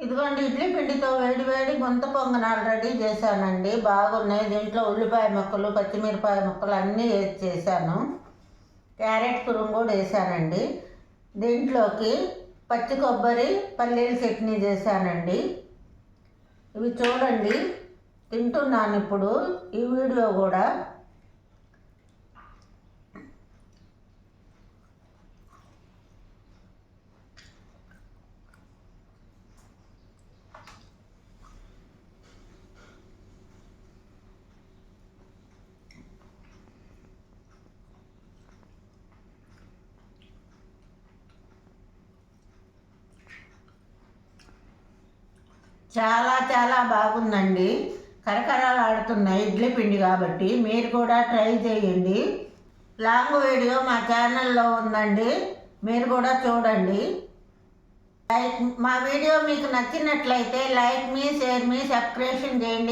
ఇదిగోండి, ఇడ్లీ పిండితో వేడి వేడి గుంత పొంగనాలు రెడీ చేశానండి. బాగున్నాయి. దీంట్లో ఉల్లిపాయ ముక్కలు, పచ్చిమిరపాయ ముక్కలు అన్నీ వేసి చేశాను. క్యారెట్ తురుము కూడా వేసానండి. దీంట్లోకి పచ్చి కొబ్బరి, పల్లీల చట్నీ చేశానండి. ఇవి చూడండి, తింటున్నాను ఇప్పుడు ఈ వీడియో కూడా. చాలా చాలా బాగుందండి. కరకరాలు ఆడుతున్నాయి ఇడ్లీ పిండి కాబట్టి. మీరు కూడా ట్రై చేయండి. లాంగ్ వీడియో మా ఛానల్లో ఉందండి, మీరు కూడా చూడండి. మా వీడియో మీకు నచ్చినట్లయితే లైక్ మీ, షేర్ మీ, సబ్స్క్రిప్షన్ చేయండి.